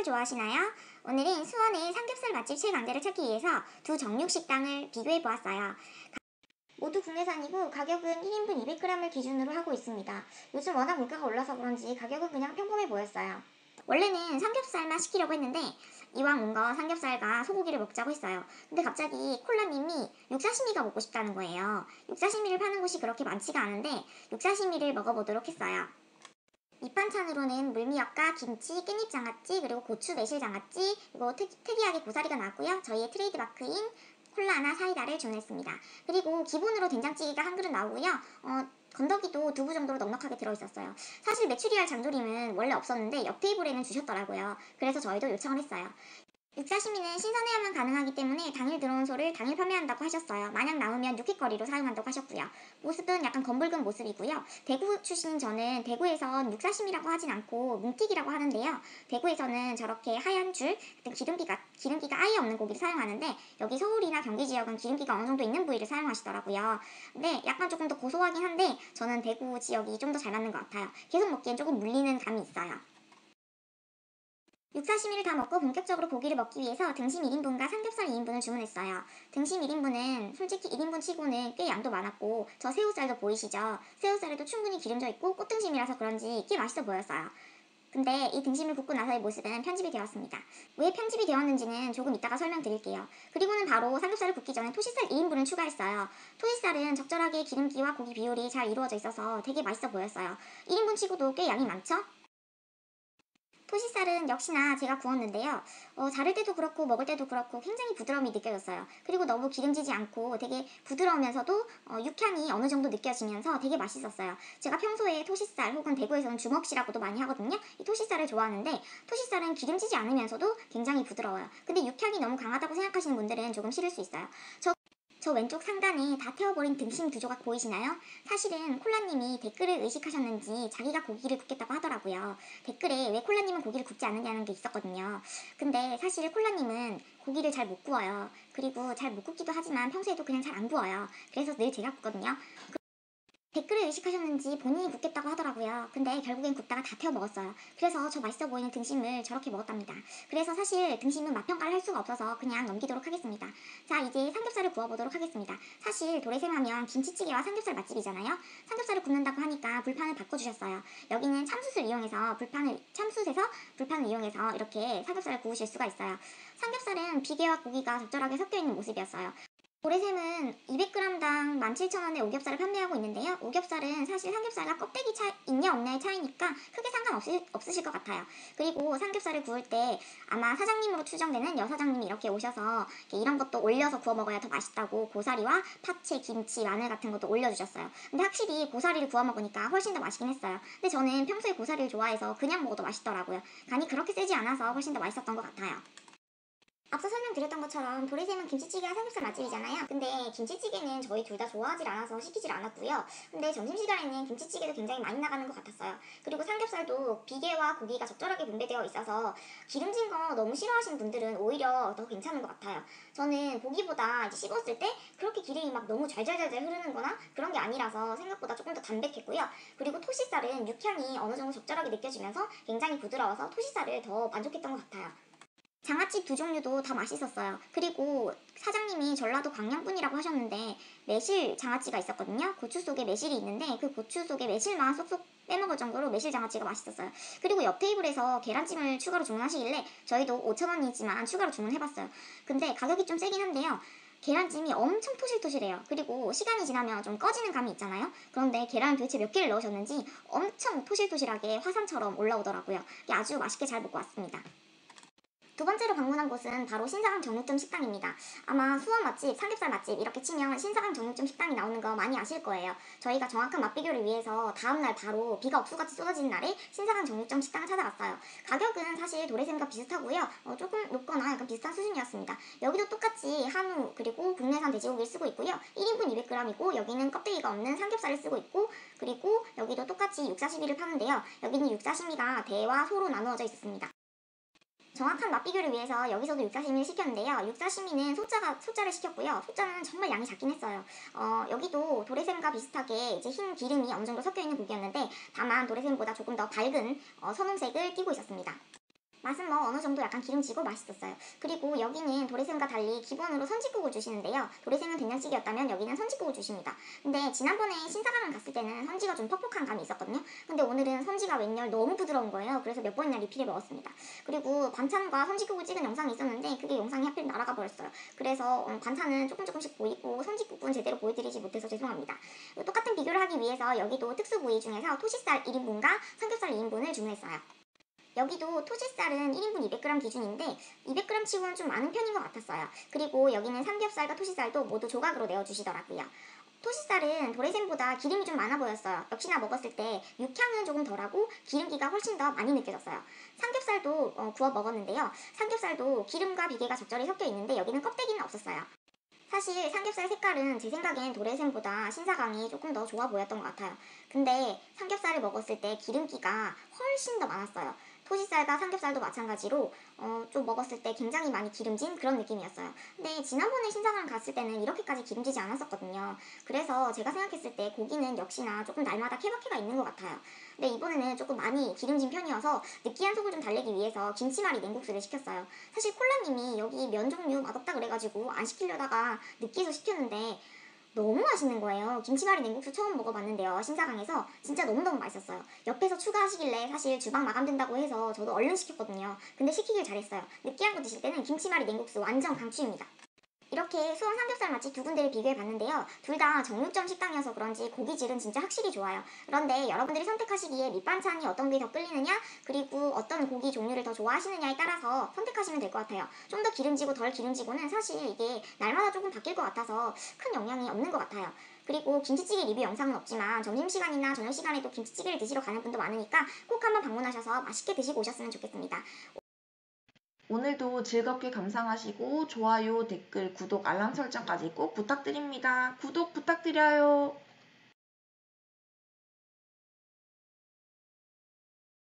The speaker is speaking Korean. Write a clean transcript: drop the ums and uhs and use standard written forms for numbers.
좋아하시나요? 오늘은 수원의 삼겹살 맛집 최강자를 찾기 위해서 두 정육 식당을 비교해보았어요. 모두 국내산이고 가격은 1인분 200g을 기준으로 하고 있습니다. 요즘 워낙 물가가 올라서 그런지 가격은 그냥 평범해 보였어요. 원래는 삼겹살만 시키려고 했는데 이왕 온 거 삼겹살과 소고기를 먹자고 했어요. 근데 갑자기 콜라님이 육사시미가 먹고 싶다는 거예요. 육사시미를 파는 곳이 그렇게 많지가 않은데 육사시미를 먹어보도록 했어요. 밑반찬으로는 물미역과 김치, 깻잎장아찌, 그리고 고추 매실장아찌, 그리고 특이하게 고사리가 나왔고요. 저희의 트레이드마크인 콜라나 사이다를 주문했습니다. 그리고 기본으로 된장찌개가 한 그릇 나오고요. 건더기도 두부 정도로 넉넉하게 들어있었어요. 사실 메추리알 장조림은 원래 없었는데 옆 테이블에는 주셨더라고요. 그래서 저희도 요청을 했어요. 육사시미는 신선해야만 가능하기 때문에 당일 들어온 소를 당일 판매한다고 하셨어요. 만약 나오면 육회거리로 사용한다고 하셨고요. 모습은 약간 검붉은 모습이고요. 대구 출신인 저는 대구에선 육사시미라고 하진 않고 뭉티기라고 하는데요. 대구에서는 저렇게 하얀 줄, 기름기가 아예 없는 고기를 사용하는데 여기 서울이나 경기 지역은 기름기가 어느 정도 있는 부위를 사용하시더라고요. 근데 약간 조금 더 고소하긴 한데 저는 대구 지역이 좀 더 잘 맞는 것 같아요. 계속 먹기엔 조금 물리는 감이 있어요. 육사시미를 다 먹고 본격적으로 고기를 먹기 위해서 등심 1인분과 삼겹살 2인분을 주문했어요. 등심 1인분은 솔직히 1인분 치고는 꽤 양도 많았고 저 새우살도 보이시죠? 새우살에도 충분히 기름져 있고 꽃등심이라서 그런지 꽤 맛있어 보였어요. 근데 이 등심을 굽고 나서의 모습은 편집이 되었습니다. 왜 편집이 되었는지는 조금 이따가 설명드릴게요. 그리고는 바로 삼겹살을 굽기 전에 토시살 2인분을 추가했어요. 토시살은 적절하게 기름기와 고기 비율이 잘 이루어져 있어서 되게 맛있어 보였어요. 1인분 치고도 꽤 양이 많죠? 토시살은 역시나 제가 구웠는데요. 자를 때도 그렇고 먹을 때도 그렇고 굉장히 부드러움이 느껴졌어요. 그리고 너무 기름지지 않고 되게 부드러우면서도 육향이 어느 정도 느껴지면서 되게 맛있었어요. 제가 평소에 토시살 혹은 대구에서는 주먹시라고도 많이 하거든요. 이 토시살을 좋아하는데 토시살은 기름지지 않으면서도 굉장히 부드러워요. 근데 육향이 너무 강하다고 생각하시는 분들은 조금 싫을 수 있어요. 저 왼쪽 상단에 다 태워버린 등심 두 조각 보이시나요? 사실은 콜라님이 댓글을 의식하셨는지 자기가 고기를 굽겠다고 하더라고요. 댓글에 왜 콜라님은 고기를 굽지 않느냐는 게 있었거든요. 근데 사실 콜라님은 고기를 잘 못 구워요. 그리고 잘 못 굽기도 하지만 평소에도 그냥 잘 안 구워요. 그래서 늘 제가 굽거든요. 댓글을 의식하셨는지 본인이 굽겠다고 하더라고요. 근데 결국엔 굽다가 다 태워 먹었어요. 그래서 저 맛있어 보이는 등심을 저렇게 먹었답니다. 그래서 사실 등심은 맛평가를 할 수가 없어서 그냥 넘기도록 하겠습니다. 자, 이제 삼겹살을 구워보도록 하겠습니다. 사실 도레샘 하면 김치찌개와 삼겹살 맛집이잖아요. 삼겹살을 굽는다고 하니까 불판을 바꿔주셨어요. 여기는 참숯에서 불판을 이용해서 이렇게 삼겹살을 구우실 수가 있어요. 삼겹살은 비계와 고기가 적절하게 섞여있는 모습이었어요. 도레샘은 200g당 17,000원에 오겹살을 판매하고 있는데요. 오겹살은 사실 삼겹살과 껍데기 있냐 없냐의 차이니까 크게 상관없으실 것 같아요. 그리고 삼겹살을 구울 때 아마 사장님으로 추정되는 여사장님이 이렇게 오셔서 이런 것도 올려서 구워 먹어야 더 맛있다고 고사리와 파채, 김치, 마늘 같은 것도 올려주셨어요. 근데 확실히 고사리를 구워 먹으니까 훨씬 더 맛있긴 했어요. 근데 저는 평소에 고사리를 좋아해서 그냥 먹어도 맛있더라고요. 간이 그렇게 세지 않아서 훨씬 더 맛있었던 것 같아요. 앞서 설명드렸던 것처럼 도레샘은 김치찌개와 삼겹살 맛집이잖아요. 근데 김치찌개는 저희 둘 다 좋아하질 않아서 시키질 않았고요. 근데 점심시간에는 김치찌개도 굉장히 많이 나가는 것 같았어요. 그리고 삼겹살도 비계와 고기가 적절하게 분배되어 있어서 기름진 거 너무 싫어하시는 분들은 오히려 더 괜찮은 것 같아요. 저는 고기보다 이제 씹었을 때 그렇게 기름이 막 너무 잘잘잘잘 흐르는 거나 그런 게 아니라서 생각보다 조금 더 담백했고요. 그리고 토시살은 육향이 어느 정도 적절하게 느껴지면서 굉장히 부드러워서 토시살을 더 만족했던 것 같아요. 장아찌 두 종류도 다 맛있었어요. 그리고 사장님이 전라도 광양분이라고 하셨는데 매실 장아찌가 있었거든요. 고추 속에 매실이 있는데 그 고추 속에 매실만 쏙쏙 빼먹을 정도로 매실 장아찌가 맛있었어요. 그리고 옆 테이블에서 계란찜을 추가로 주문하시길래 저희도 5,000원이지만 추가로 주문해봤어요. 근데 가격이 좀 세긴 한데요. 계란찜이 엄청 토실토실해요. 그리고 시간이 지나면 좀 꺼지는 감이 있잖아요. 그런데 계란을 도대체 몇 개를 넣으셨는지 엄청 토실토실하게 화산처럼 올라오더라고요. 아주 맛있게 잘 먹고 왔습니다. 두 번째로 방문한 곳은 바로 신사강 정육점 식당입니다. 아마 수원 맛집, 삼겹살 맛집 이렇게 치면 신사강 정육점 식당이 나오는 거 많이 아실 거예요. 저희가 정확한 맛비교를 위해서 다음날 바로 비가 억수같이 쏟아지는 날에 신사강 정육점 식당을 찾아갔어요. 가격은 사실 도레샘과 비슷하고요. 조금 높거나 약간 비슷한 수준이었습니다. 여기도 똑같이 한우 그리고 국내산 돼지고기를 쓰고 있고요. 1인분 200g이고 여기는 껍데기가 없는 삼겹살을 쓰고 있고 그리고 여기도 똑같이 육사시미를 파는데요. 여기는 육사시미가 대와 소로 나누어져 있었습니다. 정확한 맛비교를 위해서 여기서도 육사시미를 시켰는데요. 육사시미는 소자를 시켰고요. 소자는 정말 양이 작긴 했어요. 여기도 도레샘과 비슷하게 이제 흰 기름이 어느 정도 섞여 있는 고기였는데 다만 도레샘보다 조금 더 밝은 선홍색을 띠고 있었습니다. 맛은 뭐 어느 정도 약간 기름지고 맛있었어요. 그리고 여기는 도레생과 달리 기본으로 선짓국을 주시는데요. 도레생은 된장찌개였다면 여기는 선짓국을 주십니다. 근데 지난번에 신사강을 갔을 때는 선지가 좀 퍽퍽한 감이 있었거든요. 근데 오늘은 선지가 웬열 너무 부드러운 거예요. 그래서 몇 번이나 리필해 먹었습니다. 그리고 반찬과 선짓국을 찍은 영상이 있었는데 그게 영상이 하필 날아가 버렸어요. 그래서 반찬은 조금씩 보이고 선짓국은 제대로 보여드리지 못해서 죄송합니다. 똑같은 비교를 하기 위해서 여기도 특수 부위 중에서 토시살 1인분과 삼겹살 2인분을 주문했어요. 여기도 토시살은 1인분 200g 기준인데 200g 치고는 좀 많은 편인 것 같았어요. 그리고 여기는 삼겹살과 토시살도 모두 조각으로 내어주시더라고요. 토시살은 도레센보다 기름이 좀 많아 보였어요. 역시나 먹었을 때 육향은 조금 덜하고 기름기가 훨씬 더 많이 느껴졌어요. 삼겹살도 구워 먹었는데요. 삼겹살도 기름과 비계가 적절히 섞여 있는데 여기는 껍데기는 없었어요. 사실 삼겹살 색깔은 제 생각엔 도레센보다 신사강이 조금 더 좋아 보였던 것 같아요. 근데 삼겹살을 먹었을 때 기름기가 훨씬 더 많았어요. 토시살과 삼겹살도 마찬가지로 좀 먹었을 때 굉장히 많이 기름진 그런 느낌이었어요. 근데 지난번에 신사강 갔을 때는 이렇게까지 기름지지 않았었거든요. 그래서 제가 생각했을 때 고기는 역시나 조금 날마다 케바케가 있는 것 같아요. 근데 이번에는 조금 많이 기름진 편이어서 느끼한 속을 좀 달래기 위해서 김치말이 냉국수를 시켰어요. 사실 콜라님이 여기 면 종류 맛없다 그래가지고 안 시키려다가 느끼해서 시켰는데 너무 맛있는 거예요. 김치말이 냉국수 처음 먹어봤는데요. 신사강에서 진짜 너무너무 맛있었어요. 옆에서 추가하시길래 사실 주방 마감된다고 해서 저도 얼른 시켰거든요. 근데 시키길 잘했어요. 느끼한 거 드실 때는 김치말이 냉국수 완전 강추입니다. 이렇게 수원 삼겹살 맛집 두 군데를 비교해봤는데요. 둘 다 정육점 식당이어서 그런지 고기질은 진짜 확실히 좋아요. 그런데 여러분들이 선택하시기에 밑반찬이 어떤 게 더 끌리느냐, 그리고 어떤 고기 종류를 더 좋아하시느냐에 따라서 선택하시면 될 것 같아요. 좀 더 기름지고 덜 기름지고는 사실 이게 날마다 조금 바뀔 것 같아서 큰 영향이 없는 것 같아요. 그리고 김치찌개 리뷰 영상은 없지만 점심시간이나 저녁시간에도 김치찌개를 드시러 가는 분도 많으니까 꼭 한번 방문하셔서 맛있게 드시고 오셨으면 좋겠습니다. 오늘도 즐겁게 감상하시고 좋아요, 댓글, 구독, 알람 설정까지 꼭 부탁드립니다. 구독 부탁드려요.